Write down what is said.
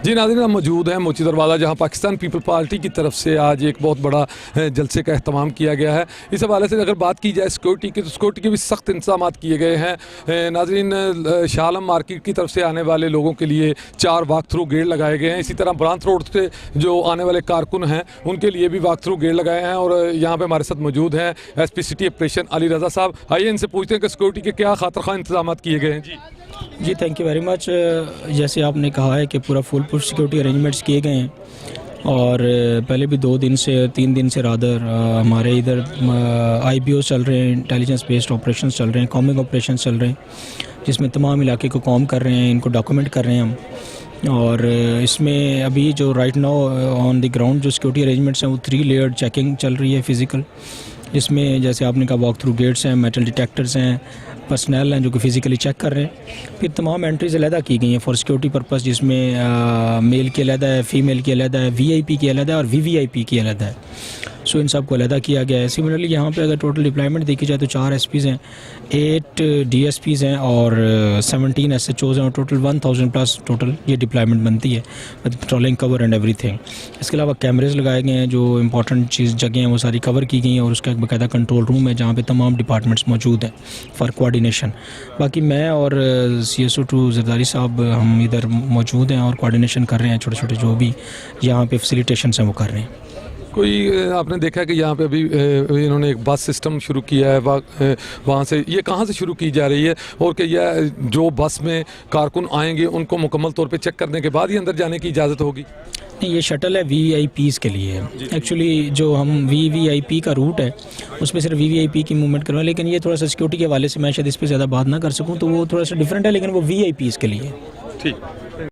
جی ناظرین، ہم موجود ہیں موچی دروازہ، جہاں پاکستان پیپل پارٹی کی طرف سے آج ایک بہت بڑا جلسے کا اہتمام کیا گیا ہے۔ اس حوالے سے اگر بات کی جائے سیکورٹی کی، تو سیکورٹی کے بھی سخت انتظامات کیے گئے ہیں۔ ناظرین، شاہ عالم مارکیٹ کی طرف سے آنے والے لوگوں کے لیے 4 واک تھرو گیٹ لگائے گئے ہیں۔ اسی طرح برانت روڈ سے جو آنے والے کارکن ہیں ان کے لیے بھی واک تھرو گیٹ لگائے ہیں، اور یہاں پہ ہمارے ساتھ موجود ہیں S P city operation Ali Raza صاحب۔ آئیے ان سے پوچھتے ہیں کہ سیکورٹی کے کیا خاطر خواہ انتظامات کیے گئے ہیں۔ جی تھینک یو ویری مچ۔ جیسے آپ نے کہا ہے کہ پورا فل پروف سیکورٹی ارینجمنٹس کیے گئے ہیں، اور پہلے بھی 2 دن سے 3 دن سے رادر ہمارے ادھر آئی بی اوز چل رہے ہیں، انٹیلیجنس بیسڈ آپریشنز چل رہے ہیں، کامنگ آپریشنز چل رہے ہیں، جس میں تمام علاقے کو کام کر رہے ہیں، ان کو ڈاکومنٹ کر رہے ہیں ہم۔ اور اس میں ابھی جو right now on the ground جو سیکورٹی ارینجمنٹس ہیں وہ 3 لیئرڈ چیکنگ چل رہی ہے فزیکل، جس میں جیسے آپ نے کہا واک تھرو گیٹس ہیں، میٹل ڈیٹیکٹرز ہیں، پرسنل ہیں جو کہ فزیکلی چیک کر رہے ہیں۔ پھر تمام انٹریز علیحدہ کی گئی ہیں فار سیکورٹی پرپز، جس میں میل کی علیحدہ ہے، فیمیل کی علیحدہ ہے، وی آئی پی کی علیحدہ ہے، اور وی وی آئی پی کی علیحدہ ہے۔ سو ان سب کو علیحدہ کیا گیا ہے۔ سملرلی یہاں پہ اگر ٹوٹل ڈپلائمنٹ دیکھی جائے تو 4 ایس پیز ہیں، 8 ڈی ایس پیز ہیں، اور 17 ایس ایچ اوز ہیں، اور ٹوٹل 1000 پلس ٹوٹل یہ ڈپلائمنٹ بنتی ہے، پیٹرولنگ کور اینڈ ایوری تھنگ۔ اس کے علاوہ کیمریز لگائے گئے ہیں، جو امپورٹنٹ جگہیں ہیں وہ ساری کور کی گئی ہیں، اور اس کا ایک باقاعدہ کنٹرول روم ہے جہاں پہ تمام ڈپارٹمنٹس موجود ہیں فار کوآرڈینیشن۔ باقی میں اور سی ایس او 2 زرداری صاحب ہم ادھر موجود ہیں اور کوآرڈینیشن کر رہے ہیں، چھوٹے چھوٹے جو بھی یہاں پہ فیسیلیٹیشنس ہیں وہ کر رہے ہیں۔ کوئی آپ نے دیکھا کہ یہاں پہ ابھی انہوں نے ایک بس سسٹم شروع کیا ہے، وہاں سے یہ کہاں سے شروع کی جا رہی ہے، اور کہ یہ جو بس میں کارکن آئیں گے ان کو مکمل طور پہ چیک کرنے کے بعد ہی اندر جانے کی اجازت ہوگی؟ یہ شٹل ہے وی وی آئی پیز کے لیے، ایکچولی جو ہم وی وی آئی پی کا روٹ ہے اس میں صرف وی وی آئی پی کی موومنٹ کروائیں، لیکن یہ تھوڑا سا سیکورٹی کے حوالے سے میں شاید اس پہ زیادہ بات نہ کر سکوں، تو وہ تھوڑا سا ڈفرینٹ ہے، لیکن وہ وی آئی پیز کے لیے۔ ٹھیک۔